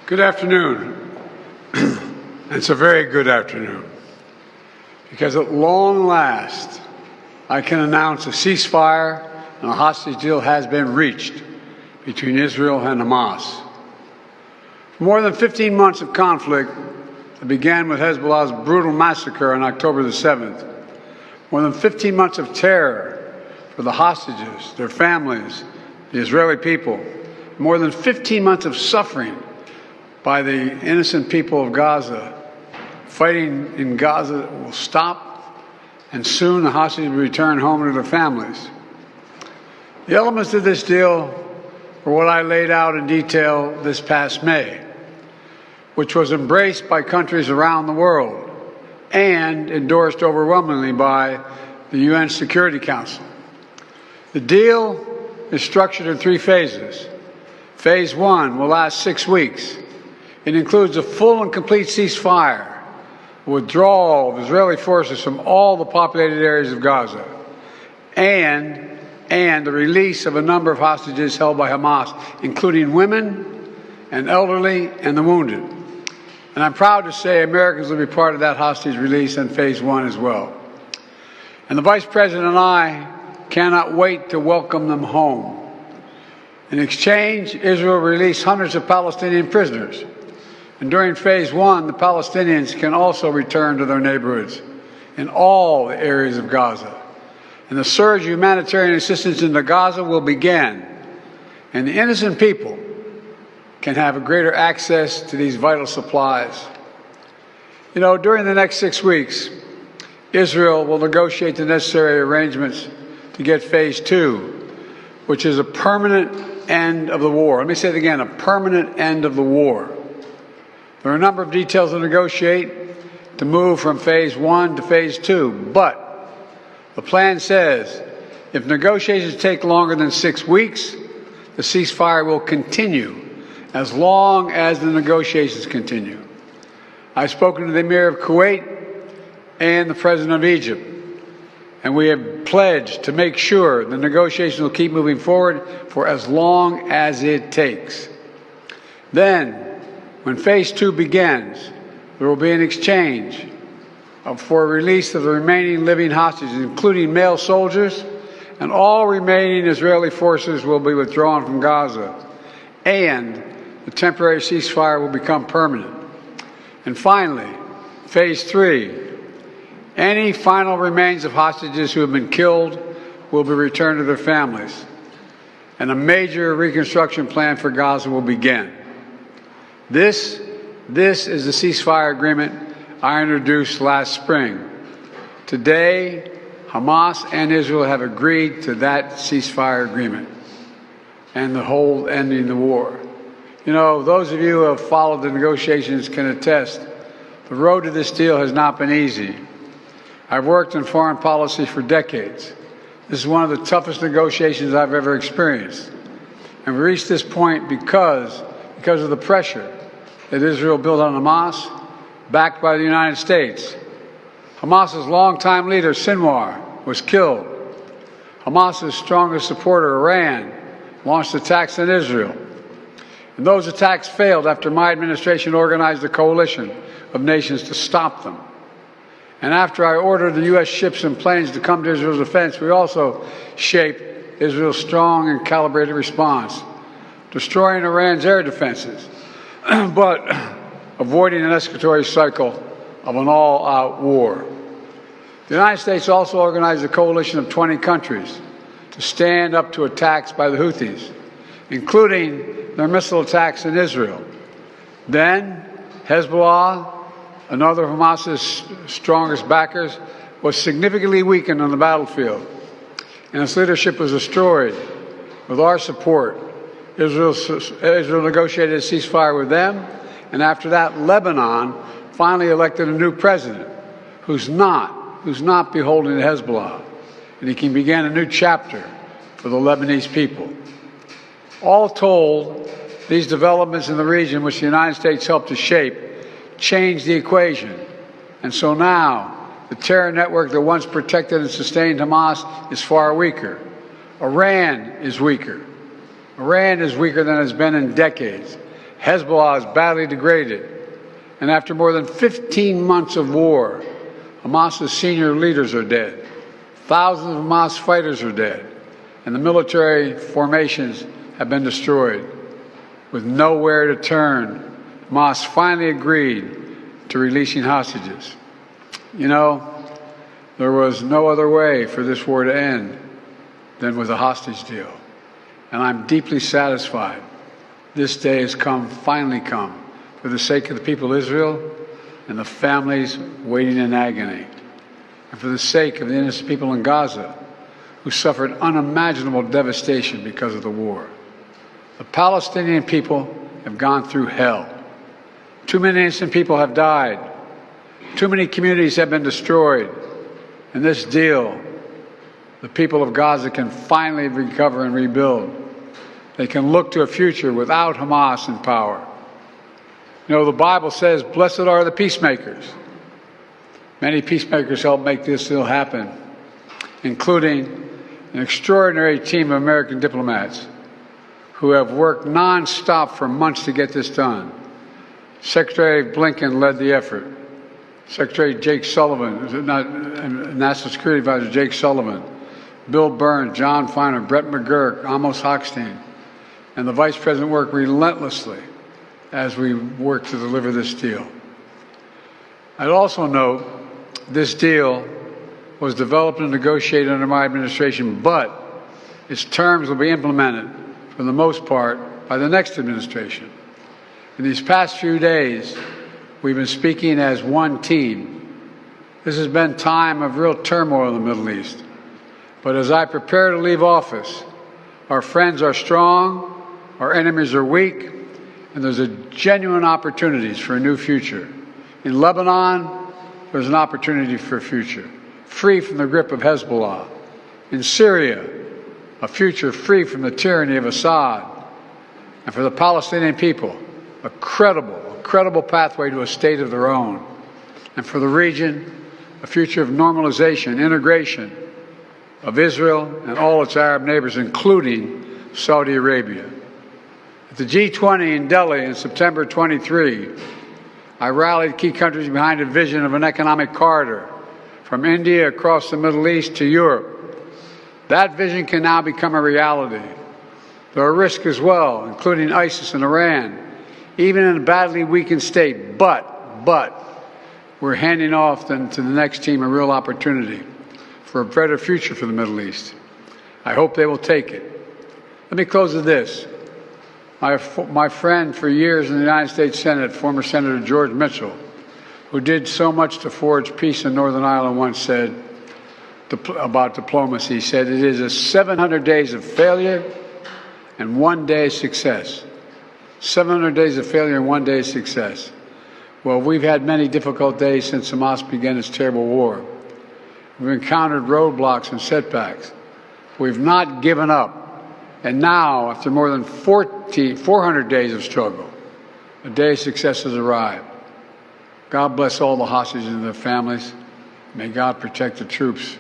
Good afternoon. It's a very good afternoon, because at long last I can announce a ceasefire and a hostage deal has been reached between Israel and Hamas. More than 15 months of conflict that began with Hezbollah's brutal massacre on October the 7th. More than 15 months of terror for the hostages, their families, the Israeli people. More than 15 months of suffering by the innocent people of Gaza. Fighting in Gaza will stop, and soon the hostages will return home to their families. The elements of this deal were what I laid out in detail this past May, which was embraced by countries around the world and endorsed overwhelmingly by the UN Security Council. The deal is structured in 3 phases. Phase 1 will last 6 weeks. It includes a full and complete ceasefire, withdrawal of Israeli forces from all the populated areas of Gaza, and the release of a number of hostages held by Hamas, including women and elderly and the wounded. And I'm proud to say Americans will be part of that hostage release in Phase 1 as well. And the Vice President and I cannot wait to welcome them home. In exchange, Israel released hundreds of Palestinian prisoners. And during Phase 1, the Palestinians can also return to their neighborhoods in all the areas of Gaza. And the surge of humanitarian assistance into Gaza will begin. And the innocent people can have a greater access to these vital supplies. You know, during the next 6 weeks, Israel will negotiate the necessary arrangements to get Phase 2, which is a permanent end of the war. Let me say it again, a permanent end of the war. There are a number of details to negotiate to move from Phase 1 to Phase 2, but the plan says if negotiations take longer than 6 weeks, the ceasefire will continue as long as the negotiations continue. I've spoken to the Emir of Kuwait and the President of Egypt, and we have pledged to make sure the negotiations will keep moving forward for as long as it takes. Then, when Phase 2 begins, there will be an exchange for release of the remaining living hostages, including male soldiers, and all remaining Israeli forces will be withdrawn from Gaza, and the temporary ceasefire will become permanent. And finally, Phase 3, any final remains of hostages who have been killed will be returned to their families, and a major reconstruction plan for Gaza will begin. This is the ceasefire agreement I introduced last spring. Today, Hamas and Israel have agreed to that ceasefire agreement and the whole ending the war. You know, those of you who have followed the negotiations can attest, the road to this deal has not been easy. I've worked in foreign policy for decades. This is one of the toughest negotiations I've ever experienced. And we reached this point because of the pressure that Israel built on Hamas, backed by the United States. Hamas's longtime leader, Sinwar, was killed. Hamas's strongest supporter, Iran, launched attacks on Israel. And those attacks failed after my administration organized a coalition of nations to stop them. And after I ordered the U.S. ships and planes to come to Israel's defense, we also shaped Israel's strong and calibrated response, destroying Iran's air defenses, but avoiding an escalatory cycle of an all-out war. The United States also organized a coalition of 20 countries to stand up to attacks by the Houthis, including their missile attacks in Israel. Then Hezbollah, another of Hamas's strongest backers, was significantly weakened on the battlefield, and its leadership was destroyed. With our support, Israel negotiated a ceasefire with them, and after that, Lebanon finally elected a new president who's not beholden to Hezbollah, and he can begin a new chapter for the Lebanese people. All told, these developments in the region, which the United States helped to shape, changed the equation. And so now, the terror network that once protected and sustained Hamas is far weaker. Iran is weaker. Iran is weaker than it's been in decades. Hezbollah is badly degraded. And after more than 15 months of war, Hamas's senior leaders are dead. Thousands of Hamas fighters are dead. And the military formations have been destroyed. With nowhere to turn, Hamas finally agreed to releasing hostages. You know, there was no other way for this war to end than with a hostage deal. And I'm deeply satisfied this day has finally come, for the sake of the people of Israel and the families waiting in agony, and for the sake of the innocent people in Gaza who suffered unimaginable devastation because of the war. The Palestinian people have gone through hell. Too many innocent people have died. Too many communities have been destroyed. In this deal, the people of Gaza can finally recover and rebuild. They can look to a future without Hamas in power. You know, the Bible says, blessed are the peacemakers. Many peacemakers helped make this deal happen, including an extraordinary team of American diplomats who have worked nonstop for months to get this done. Secretary Blinken led the effort. Secretary Jake Sullivan, National Security Advisor Jake Sullivan, Bill Burns, John Feiner, Brett McGurk, Amos Hochstein, and the Vice President worked relentlessly as we work to deliver this deal. I'd also note this deal was developed and negotiated under my administration, but its terms will be implemented, for the most part, by the next administration. In these past few days, we've been speaking as one team. This has been a time of real turmoil in the Middle East. But as I prepare to leave office, our friends are strong, our enemies are weak, and there's a genuine opportunities for a new future. In Lebanon, there's an opportunity for a future, free from the grip of Hezbollah. In Syria, a future free from the tyranny of Assad. And for the Palestinian people, a credible pathway to a state of their own. And for the region, a future of normalization, integration of Israel and all its Arab neighbors, including Saudi Arabia. At the G20 in Delhi in September 23, I rallied key countries behind a vision of an economic corridor from India across the Middle East to Europe. That vision can now become a reality. There are risks as well, including ISIS and Iran, even in a badly weakened state. But we're handing off then to the next team a real opportunity for a better future for the Middle East. I hope they will take it. Let me close with this. My friend for years in the United States Senate, former Senator George Mitchell, who did so much to forge peace in Northern Ireland, once said about diplomacy, he said, it is a 700 days of failure and 1 day of success. 700 days of failure and 1 day of success. Well, we've had many difficult days since Hamas began its terrible war. We've encountered roadblocks and setbacks. We've not given up. And now, after more than 400 days of struggle, a day of success has arrived. God bless all the hostages and their families. May God protect the troops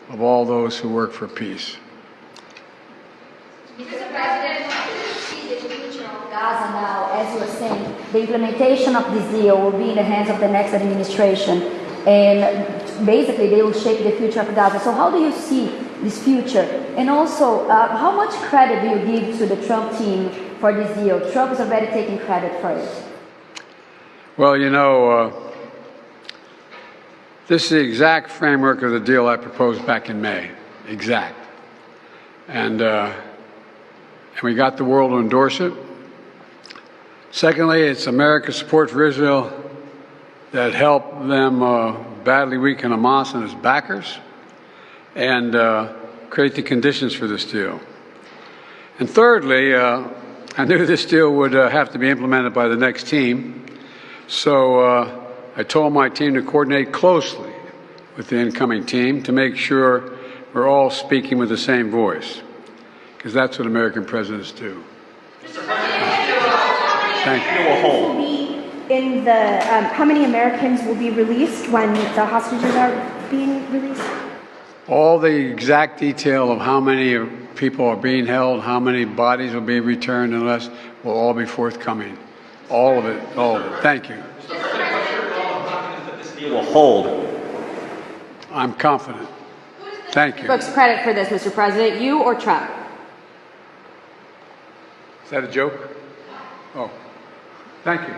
of all those who work for peace. Mr. President, how do you see the future of Gaza now? As you were saying, the implementation of this deal will be in the hands of the next administration. And basically, they will shape the future of Gaza. So how do you see this future? And also, how much credit do you give to the Trump team for this deal? Trump is already taking credit for it. Well, you know, this is the exact framework of the deal I proposed back in May. Exact. And we got the world to endorse it. Secondly, it's America's support for Israel that helped them badly weaken Hamas and its backers and create the conditions for this deal. And thirdly, I knew this deal would have to be implemented by the next team, so I told my team to coordinate closely with the incoming team to make sure we're all speaking with the same voice, because that's what American presidents do. Thank you. In the how many Americans will be released when the hostages are being released? All the exact detail of how many people are being held, how many bodies will be returned and less, will all be forthcoming. All of it, all of it. Thank you. This deal will hold. I'm confident. Thank you. Books credit for this, Mr. President, you or Trump? Is that a joke? Oh, thank you.